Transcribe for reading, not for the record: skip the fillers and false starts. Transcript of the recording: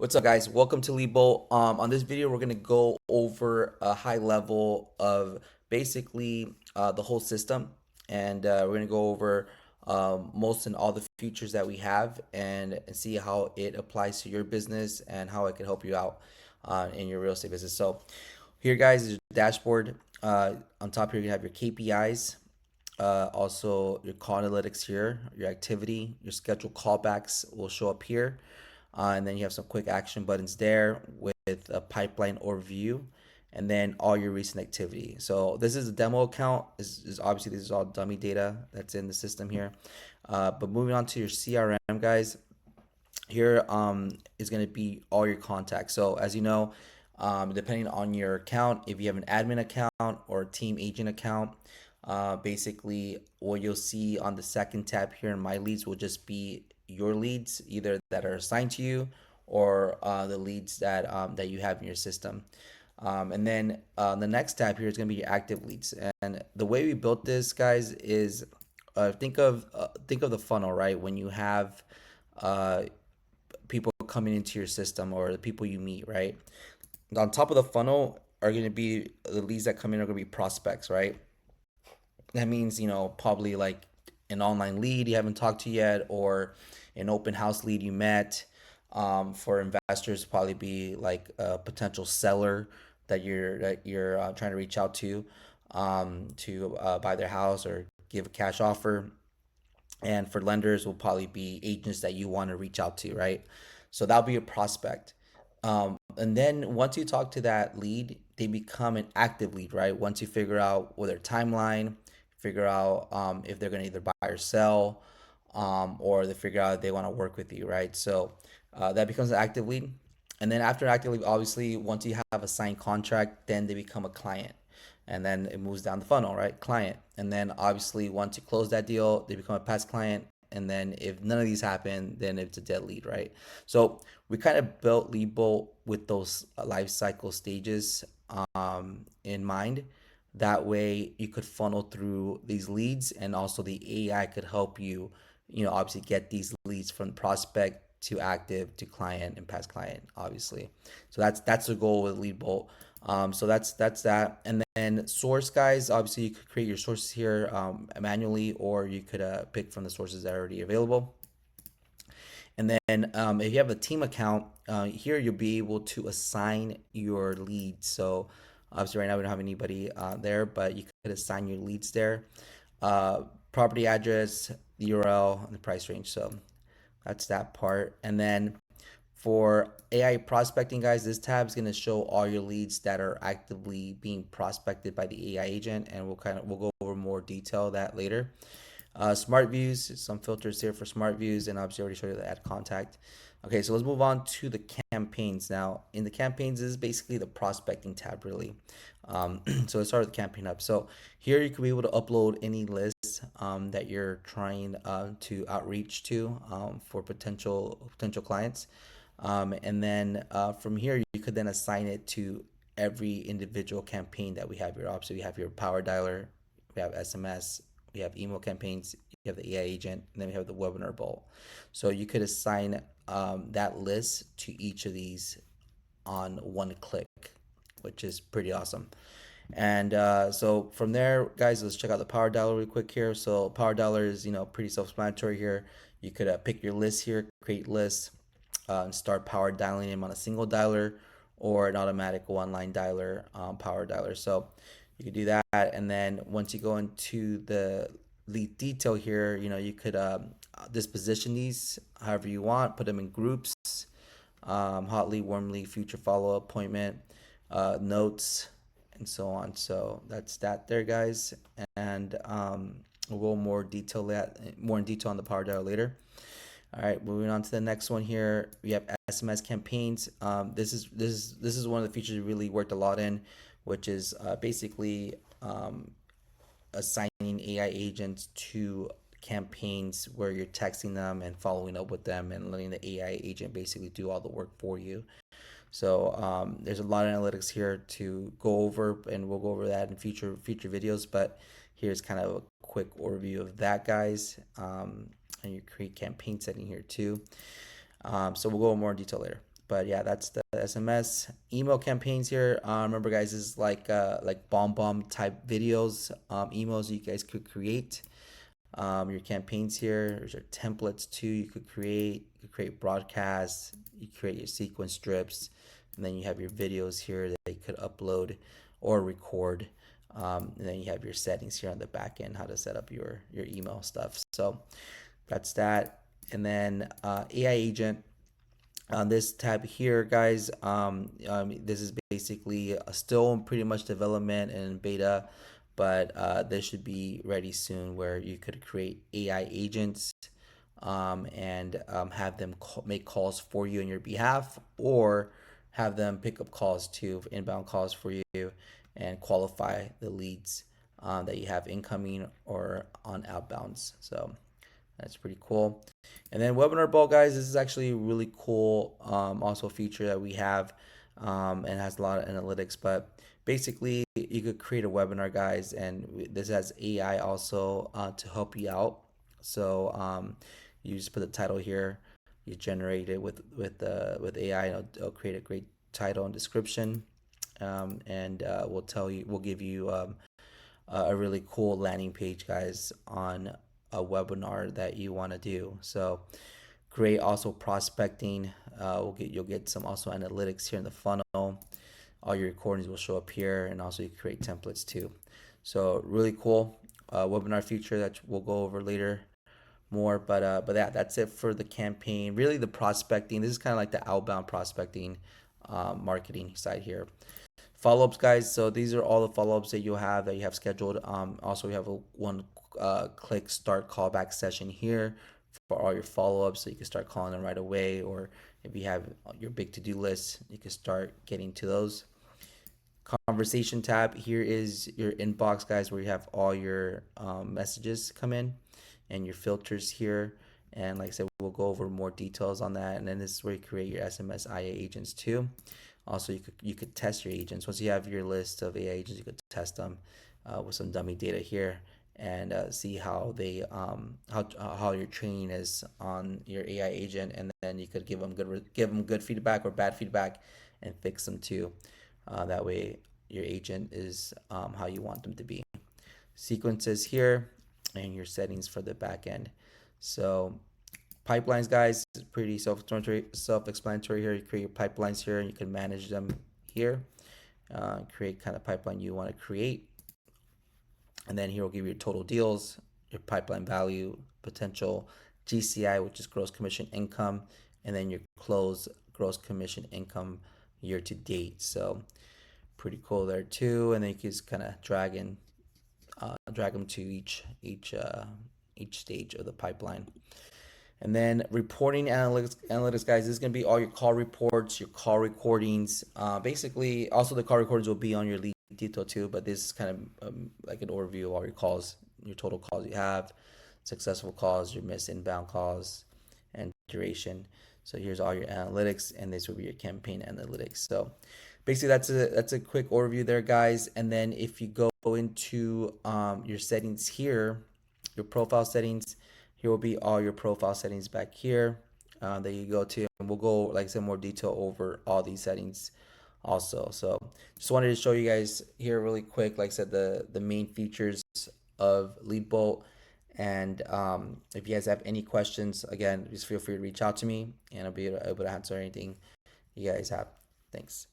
What's up, guys? Welcome to LeadBolt. On this video, we're going to go over a high level of basically the whole system, and we're going to go over most and all the features that we have and see how it applies to your business and how it can help you out in your real estate business. So here, guys, is your dashboard. On top here, you have your KPIs. Also, your call analytics here, your activity, your scheduled callbacks will show up here. And then you have some quick action buttons there with a pipeline overview and then all your recent activity. So this is a demo account. This is obviously this is all dummy data that's in the system here. But moving on to your CRM, guys, here is going to be all your contacts. So as you know, depending on your account, if you have an admin account or a team agent account, basically what you'll see on the second tab here in my leads will just be your leads, either that are assigned to you or the leads that you have in your system. And then the next tab here is going to be your active leads. And the way we built this, guys, is think of the funnel, right? When you have people coming into your system or the people you meet, right? On top of the funnel are going to be the leads that come in are going to be prospects, right? That means, probably like an online lead you haven't talked to yet, or an open house lead you met. For investors, probably be like a potential seller that you're trying to reach out to buy their house or give a cash offer. And for lenders, will probably be agents that you want to reach out to, right? So that'll be a prospect. And then once you talk to that lead, they become an active lead, right? Once you figure out what their timeline, figure out if they're going to either buy or sell, or they figure out if they want to work with you, right? So that becomes an active lead. And then after active lead, obviously, once you have a signed contract, then they become a client. And then it moves down the funnel, right? Client. And then obviously, once you close that deal, they become a past client. And then if none of these happen, then it's a dead lead, right? So we kind of built LeadBolt with those life cycle stages in mind. That way you could funnel through these leads, and also the AI could help you, obviously get these leads from prospect to active to client and past client, obviously. So that's the goal with LeadBolt. So that's that. And then source, guys, obviously you could create your sources here manually, or you could pick from the sources that are already available. And then if you have a team account, here you'll be able to assign your leads. So obviously right now we don't have anybody there, but you could assign your leads there. Property address, the URL, and the price range. So that's that part. And then for AI prospecting, guys, this tab is going to show all your leads that are actively being prospected by the AI agent, and we'll go over more detail of that later. Smart views, some filters here for smart views, and obviously I already showed you the add contact. Okay, so let's move on to the campaigns. Now, in the campaigns, this is basically the prospecting tab, really. So let's start with the campaign hub. So here you can be able to upload any list that you're trying to outreach to for potential clients. And then from here, you could then assign it to every individual campaign that we have here. Obviously, we have your power dialer, we have SMS, we have email campaigns, you have the AI agent, and then we have the WebinarBolt. So you could assign that list to each of these on one click, which is pretty awesome. And so from there, guys, let's check out the power dialer real quick here. So power dialer is pretty self-explanatory here. You could pick your list here, create lists, and start power dialing them on a single dialer or an automatic one-line dialer power dialer. So you could do that, and then once you go into the lead detail here, you could disposition these however you want, put them in groups, hotly, warmly, future follow-up, appointment, notes, and so on. So that's that there, guys, and we'll go more in detail on the power dialer later. All right, moving on to the next one here, we have SMS Campaigns. This is one of the features we really worked a lot in, which is basically assigning AI agents to campaigns where you're texting them and following up with them and letting the AI agent basically do all the work for you. So there's a lot of analytics here to go over, and we'll go over that in future videos. But here's kind of a quick overview of that, guys. And you create campaign setting here too. So we'll go more in detail later. But yeah, that's the SMS email campaigns here. Remember, guys, this is like bomb type videos, emails you guys could create. Your campaigns here. There's your templates too. You could create. You could create broadcasts. You create your sequence strips, and then you have your videos here that you could upload or record. And then you have your settings here on the back end, how to set up your email stuff. So that's that. And then AI agent on this tab here, guys. This is basically still pretty much development and beta, but this should be ready soon where you could create AI agents and have them make calls for you on your behalf, or have them pick up calls too, inbound calls for you, and qualify the leads that you have incoming or on outbounds. So that's pretty cool. And then WebinarBolt, guys, this is actually a really cool also feature that we have, and has a lot of analytics. But basically, you could create a webinar, guys, and this has AI also to help you out. So you just put the title here, you generate it with AI, and it'll create a great title and description, and we'll give you a really cool landing page, guys, on a webinar that you want to do. So great. Also prospecting. You'll get some also analytics here in the funnel. All your recordings will show up here, and also you can create templates too. So really cool webinar feature that we'll go over later more. But yeah, that's it for the campaign. Really, the prospecting. This is kind of like the outbound prospecting marketing side here. Follow-ups, guys. So these are all the follow-ups that you have scheduled. Also, we have a one click start callback session here for all your follow-ups, so you can start calling them right away. Or if you have your big to-do list, you can start getting to those. Conversation tab here is your inbox, guys, where you have all your messages come in, and your filters here. And like I said, we'll go over more details on that. And then this is where you create your SMS IA agents too. Also, you could test your agents. Once you have your list of AI agents, you could test them with some dummy data here, and see how they how your training is on your AI agent, and then you could give them good feedback or bad feedback, and fix them too. That way, your agent is how you want them to be. Sequences here, and your settings for the back end. So pipelines, guys, is pretty self-explanatory here. You create your pipelines here, and you can manage them here. Create kind of pipeline you want to create, and then here will give you your total deals, your pipeline value, potential GCI, which is gross commission income, and then your close gross commission income year to date. So pretty cool there too. And then you can just kind of drag them to each stage of the pipeline. And then reporting analytics, guys, this is going to be all your call reports, your call recordings. Basically, also the call recordings will be on your lead detail too, but this is kind of like an overview of all your calls, your total calls you have, successful calls, your missed inbound calls, and duration. So here's all your analytics, and this will be your campaign analytics. So basically, that's a quick overview there, guys. And then if you go into your settings here, your profile settings, here will be all your profile settings back here that you go to, and we'll go, like I said, more detail over all these settings also. So just wanted to show you guys here really quick, like I said, the main features of LeadBolt. And if you guys have any questions, again, just feel free to reach out to me, and I'll be able to answer anything you guys have. Thanks.